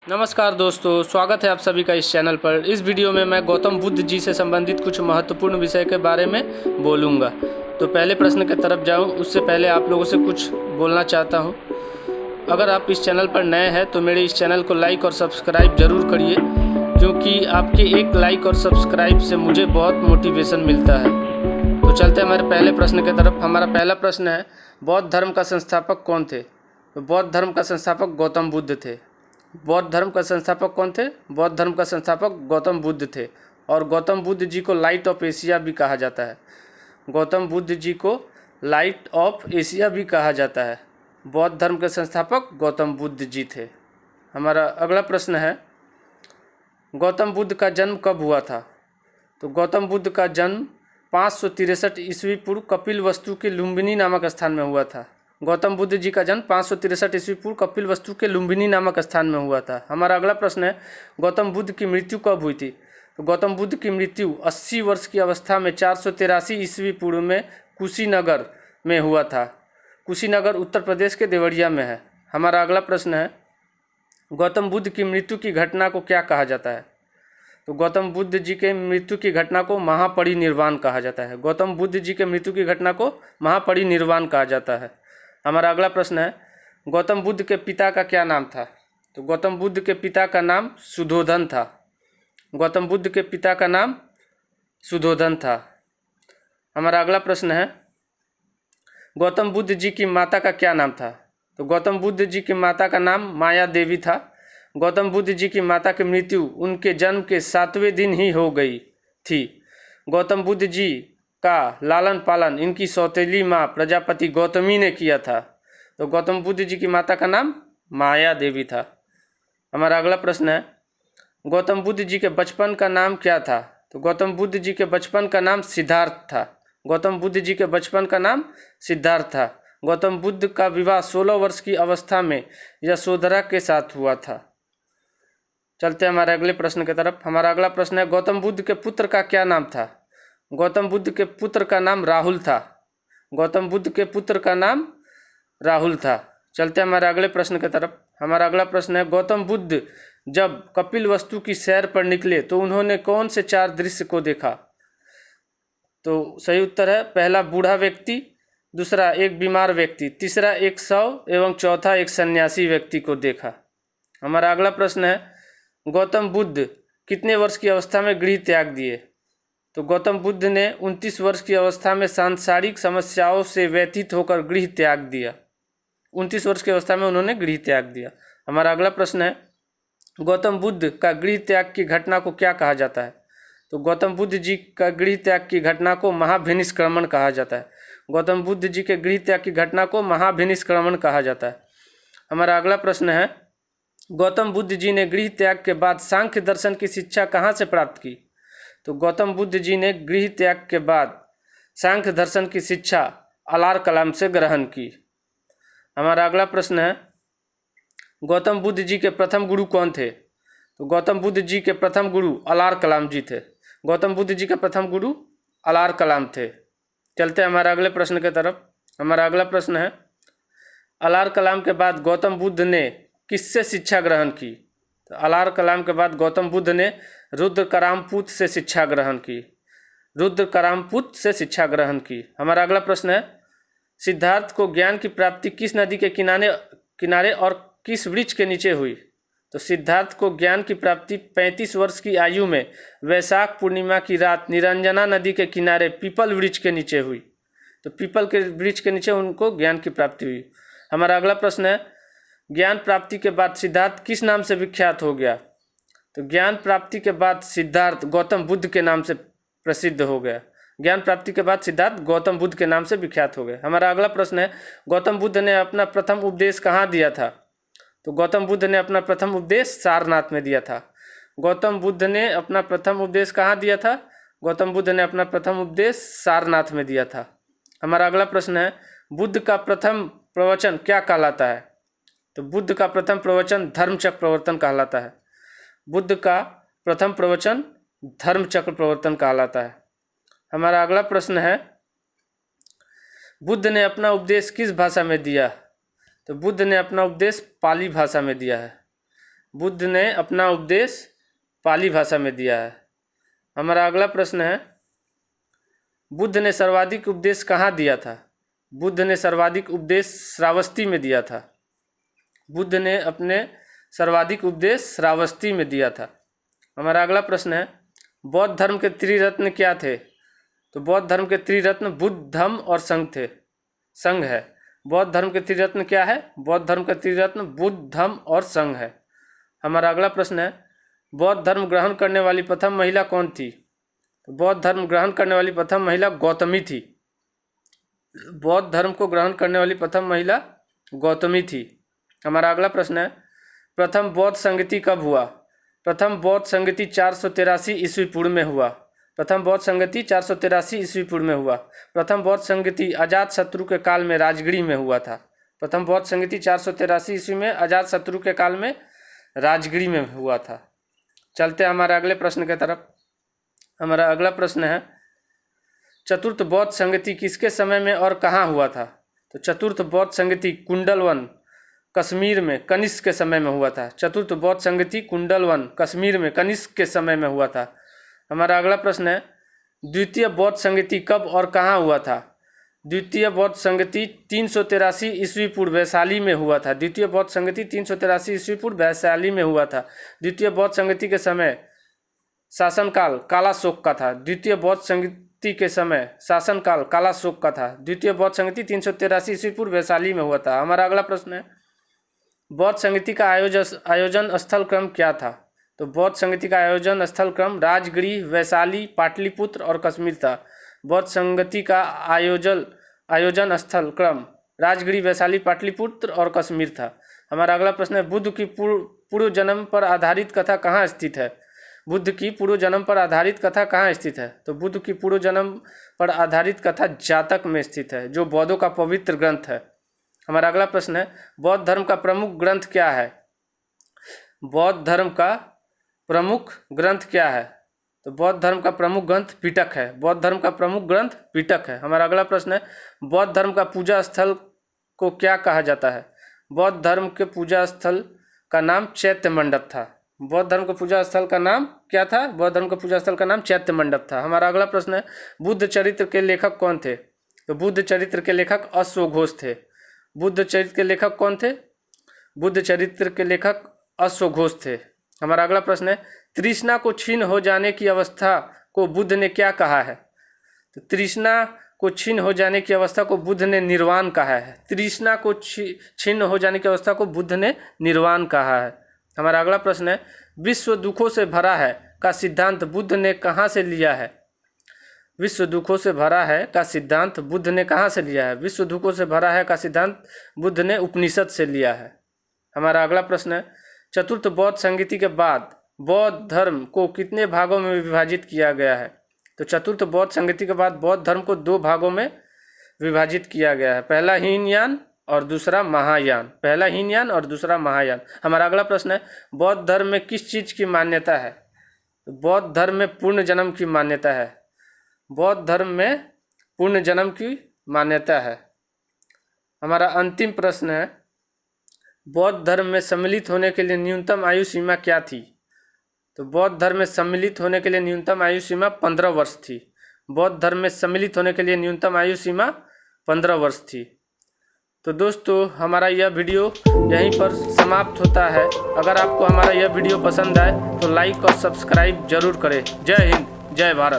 नमस्कार दोस्तों, स्वागत है आप सभी का इस चैनल पर। इस वीडियो में मैं गौतम बुद्ध जी से संबंधित कुछ महत्वपूर्ण विषय के बारे में बोलूँगा। तो पहले प्रश्न की तरफ जाऊँ उससे पहले आप लोगों से कुछ बोलना चाहता हूँ। अगर आप इस चैनल पर नए हैं तो मेरे इस चैनल को लाइक और सब्सक्राइब ज़रूर करिए, क्योंकि आपके एक लाइक और सब्सक्राइब से मुझे बहुत मोटिवेशन मिलता है। तो चलते हैं हमारे पहले प्रश्न की तरफ। हमारा पहला प्रश्न है, बौद्ध धर्म का संस्थापक कौन थे? तो बौद्ध धर्म का संस्थापक गौतम बुद्ध थे। बौद्ध धर्म का संस्थापक कौन थे? बौद्ध धर्म का संस्थापक गौतम बुद्ध थे। और गौतम बुद्ध जी को लाइट ऑफ एशिया भी कहा जाता है। गौतम बुद्ध जी को लाइट ऑफ एशिया भी कहा जाता है। बौद्ध धर्म के संस्थापक गौतम बुद्ध जी थे। हमारा अगला प्रश्न है, गौतम बुद्ध का जन्म कब हुआ था? तो गौतम बुद्ध का जन्म 563 ईस्वी पूर्व कपिलवस्तु के लुम्बिनी नामक स्थान में हुआ था। गौतम बुद्ध जी का जन्म 563 ईस्वी पूर्व कपिलवस्तु के लुम्बिनी नामक स्थान में हुआ था। हमारा अगला प्रश्न है, गौतम बुद्ध की मृत्यु कब हुई थी? तो गौतम बुद्ध की मृत्यु 80 वर्ष की अवस्था में 483 ईस्वी पूर्व में कुशीनगर में हुआ था। कुशीनगर उत्तर प्रदेश के देवरिया में है। हमारा अगला प्रश्न है, गौतम बुद्ध की मृत्यु की घटना को क्या कहा जाता है? तो गौतम बुद्ध जी के मृत्यु की घटना को महापरिनिर्वाण कहा जाता है। गौतम बुद्ध जी के मृत्यु की घटना को महापरिनिर्वाण कहा जाता है। हमारा अगला प्रश्न है, गौतम बुद्ध के पिता का क्या नाम था? तो गौतम बुद्ध के पिता का नाम सुधोधन था। गौतम बुद्ध के पिता का नाम सुधोधन था। हमारा अगला प्रश्न है, गौतम बुद्ध जी की माता का क्या नाम था? तो गौतम बुद्ध जी की माता का नाम माया देवी था। गौतम बुद्ध जी की माता की मृत्यु उनके जन्म के 7वें दिन ही हो गई थी। गौतम बुद्ध जी का लालन पालन इनकी सौतेली माँ प्रजापति गौतमी ने किया था। तो गौतम बुद्ध जी की माता का नाम माया देवी था। हमारा अगला प्रश्न है, गौतम बुद्ध जी के बचपन का नाम क्या था? तो गौतम बुद्ध जी के बचपन का नाम सिद्धार्थ था। गौतम बुद्ध जी के बचपन का नाम सिद्धार्थ था। गौतम बुद्ध का विवाह 16 वर्ष की अवस्था में यशोधरा के साथ हुआ था। चलते हैं हमारे अगले प्रश्न की तरफ। हमारा अगला प्रश्न है, गौतम बुद्ध के पुत्र का क्या नाम था? गौतम बुद्ध के पुत्र का नाम राहुल था। गौतम बुद्ध के पुत्र का नाम राहुल था। चलते हैं हमारे अगले प्रश्न की तरफ। हमारा अगला प्रश्न है, गौतम बुद्ध जब कपिलवस्तु की सैर पर निकले तो उन्होंने कौन से 4 दृश्य को देखा? तो सही उत्तर है, पहला बूढ़ा व्यक्ति, दूसरा एक बीमार व्यक्ति, तीसरा एक शव एवं चौथा एक सन्यासी व्यक्ति को देखा। हमारा अगला प्रश्न है, गौतम बुद्ध कितने वर्ष की अवस्था में गृह त्याग दिए? तो गौतम बुद्ध ने 29 वर्ष की अवस्था में सांसारिक समस्याओं से व्यथित होकर गृह त्याग दिया। 29 वर्ष की अवस्था में उन्होंने गृह त्याग दिया। हमारा अगला प्रश्न है, गौतम बुद्ध का गृह त्याग की घटना को क्या कहा जाता है? तो गौतम बुद्ध जी का गृह त्याग की घटना को महाभिनिष्क्रमण कहा जाता है। गौतम बुद्ध जी के गृह त्याग की घटना को महाभिनिष्क्रमण कहा जाता है। हमारा अगला प्रश्न है, गौतम बुद्ध जी ने गृह त्याग के बाद सांख्य दर्शन की शिक्षा कहाँ से प्राप्त की? तो गौतम बुद्ध जी ने गृह त्याग के बाद सांख्य दर्शन की शिक्षा अलार कलाम से ग्रहण की। हमारा अगला प्रश्न है, गौतम बुद्ध जी के प्रथम गुरु कौन थे? तो गौतम बुद्ध जी के प्रथम गुरु अलार कलाम जी थे। गौतम बुद्ध जी के प्रथम गुरु अलार कलाम थे। चलते हैं हमारे अगले प्रश्न की तरफ। हमारा अगला प्रश्न है, अलार कलाम के बाद गौतम बुद्ध ने किससे शिक्षा ग्रहण की? तो अलार कलाम के बाद गौतम बुद्ध ने रुद्र करामपुत से शिक्षा ग्रहण की। रुद्र करामपुत से शिक्षा ग्रहण की। हमारा अगला प्रश्न है, सिद्धार्थ को ज्ञान की प्राप्ति किस नदी के किनारे और किस वृक्ष के नीचे हुई? तो सिद्धार्थ को ज्ञान की प्राप्ति 35 वर्ष की आयु में वैशाख पूर्णिमा की रात निरंजना नदी के किनारे पीपल वृक्ष के नीचे हुई। तो पीपल के वृक्ष के नीचे उनको ज्ञान की प्राप्ति हुई। हमारा अगला प्रश्न है, ज्ञान प्राप्ति के बाद सिद्धार्थ किस नाम से विख्यात हो गया? तो ज्ञान प्राप्ति के बाद सिद्धार्थ गौतम बुद्ध के नाम से प्रसिद्ध हो गया। ज्ञान प्राप्ति के बाद सिद्धार्थ गौतम बुद्ध के नाम से विख्यात हो गए। हमारा अगला प्रश्न है, गौतम बुद्ध ने अपना प्रथम उपदेश कहाँ दिया था? तो गौतम बुद्ध ने अपना प्रथम उपदेश सारनाथ में दिया था। गौतम बुद्ध ने अपना प्रथम उपदेश कहाँ दिया था? गौतम बुद्ध ने अपना प्रथम उपदेश सारनाथ में दिया था। हमारा अगला प्रश्न है, बुद्ध का प्रथम प्रवचन क्या कहलाता है? तो बुद्ध का प्रथम प्रवचन धर्मचक्र प्रवर्तन कहलाता है। बुद्ध का प्रथम प्रवचन धर्मचक्र प्रवर्तन कहलाता है। हमारा अगला प्रश्न है, बुद्ध ने अपना उपदेश किस भाषा में दिया? तो बुद्ध ने अपना उपदेश पाली भाषा में दिया है। बुद्ध ने अपना उपदेश पाली भाषा में दिया है। हमारा अगला प्रश्न है, बुद्ध ने सर्वाधिक उपदेश कहाँ दिया था? बुद्ध ने सर्वाधिक उपदेश श्रावस्ती में दिया था। बुद्ध ने अपने सर्वाधिक उपदेश श्रावस्ती में दिया था। हमारा अगला प्रश्न है, बौद्ध धर्म के त्रिरत्न क्या थे? तो बौद्ध धर्म के त्रिरत्न बुद्ध, धम्म और संघ है। बौद्ध धर्म के त्रिरत्न क्या है? बौद्ध धर्म का त्रिरत्न बुद्ध, धम्म और संघ है। हमारा अगला प्रश्न है, बौद्ध धर्म ग्रहण करने वाली प्रथम महिला कौन थी? तो बौद्ध धर्म ग्रहण करने वाली प्रथम महिला गौतमी थी। बौद्ध धर्म को ग्रहण करने वाली प्रथम महिला गौतमी थी। हमारा अगला प्रश्न है, प्रथम बौद्ध संगति कब हुआ? प्रथम बौद्ध संगति 483 ईस्वी पूर्व में हुआ। प्रथम बौद्ध संगति 483 ईस्वी पूर्व में हुआ। प्रथम बौद्ध संगति अजात शत्रु के काल में राजगीर में हुआ था। प्रथम बौद्ध संगति 483 ईस्वी में अजात शत्रु के काल में राजगीर में हुआ था। चलते हमारे अगले प्रश्न की तरफ। हमारा अगला प्रश्न है, चतुर्थ बौद्ध संगति किसके समय में और कहाँ हुआ था? तो चतुर्थ बौद्ध संगति कुंडलवन कश्मीर में कनिष्क के समय में हुआ था। चतुर्थ बौद्ध संगति कुंडलवन कश्मीर में कनिष्क के समय में हुआ था। हमारा अगला प्रश्न है, द्वितीय बौद्ध संगति कब और कहाँ हुआ था? द्वितीय बौद्ध संगति 383 ईस्वी पूर्व वैशाली में हुआ था। द्वितीय बौद्ध संगति 383 ईस्वी पूर्व वैशाली में हुआ था। द्वितीय बौद्ध संगति के समय शासनकाल कालाशोक का था। द्वितीय बौद्ध संगति के समय शासनकाल कालाशोक का था। द्वितीय बौद्ध संगति 383 ईस्वी पूर्व वैशाली में हुआ था। हमारा अगला प्रश्न है, बौद्ध संगति का आयोजन स्थल क्रम क्या था? तो बौद्ध संगति का आयोजन स्थल क्रम राजगृह, वैशाली, पाटलिपुत्र और कश्मीर था। बौद्ध संगति का आयोजन स्थल क्रम राजगृह, वैशाली, पाटलिपुत्र और कश्मीर था। हमारा अगला प्रश्न है, बुद्ध की पूर्व जन्म पर आधारित कथा कहाँ स्थित है? बुद्ध की पूर्व जन्म पर आधारित कथा कहाँ स्थित है? तो बुद्ध की पूर्व जन्म पर आधारित कथा जातक में स्थित है, जो बौद्धों का पवित्र ग्रंथ है। हमारा अगला प्रश्न है, बौद्ध धर्म का प्रमुख ग्रंथ क्या है? बौद्ध धर्म का प्रमुख ग्रंथ क्या है? तो बौद्ध धर्म का प्रमुख ग्रंथ पिटक है। बौद्ध धर्म का प्रमुख ग्रंथ पिटक है। हमारा अगला प्रश्न है, बौद्ध धर्म का पूजा स्थल को क्या कहा जाता है? बौद्ध धर्म के पूजा स्थल का नाम चैत्य मंडप था। बौद्ध धर्म का पूजा स्थल का नाम क्या था? बौद्ध धर्म का पूजा स्थल का नाम चैत्य मंडप था। हमारा अगला प्रश्न है, बुद्ध चरित्र के लेखक कौन थे? तो बुद्ध चरित्र के लेखक अश्वघोष थे। बुद्ध चरित्र के लेखक कौन थे? बुद्ध चरित्र के लेखक अश्वघोष थे। हमारा अगला प्रश्न है, तृष्णा को क्षीण हो जाने की अवस्था को बुद्ध ने क्या कहा है? तो तृष्णा को क्षीण हो जाने की अवस्था को बुद्ध ने निर्वाण कहा है। तृष्णा को क्षीण हो जाने की अवस्था को बुद्ध ने निर्वाण कहा है। हमारा अगला प्रश्न है, विश्व दुखों से भरा है का सिद्धांत बुद्ध ने कहाँ से लिया है? विश्व दुखों से भरा है का सिद्धांत बुद्ध ने कहाँ से लिया है? विश्व दुखों से भरा है का सिद्धांत बुद्ध ने उपनिषद से लिया है। हमारा अगला प्रश्न है, चतुर्थ बौद्ध संगति के बाद बौद्ध धर्म को कितने भागों में विभाजित किया गया है? तो चतुर्थ बौद्ध संगति के बाद बौद्ध धर्म को 2 भागों में विभाजित किया गया है। पहला हीनयान और दूसरा महायान। पहला हीनयान और दूसरा महायान। हमारा अगला प्रश्न है, बौद्ध धर्म में किस चीज़ की मान्यता है? तो बौद्ध धर्म में पूर्ण जन्म की मान्यता है। बौद्ध धर्म में पूर्ण जन्म की मान्यता है। हमारा अंतिम प्रश्न है, बौद्ध धर्म में सम्मिलित होने के लिए न्यूनतम आयु सीमा क्या थी? तो बौद्ध धर्म में सम्मिलित होने के लिए न्यूनतम आयु सीमा 15 वर्ष थी। बौद्ध धर्म में सम्मिलित होने के लिए न्यूनतम आयु सीमा 15 वर्ष थी। तो दोस्तों, हमारा यह वीडियो यहीं पर समाप्त होता है। अगर आपको हमारा यह वीडियो पसंद आए तो लाइक और सब्सक्राइब जरूर करें। जय हिंद, जय भारत।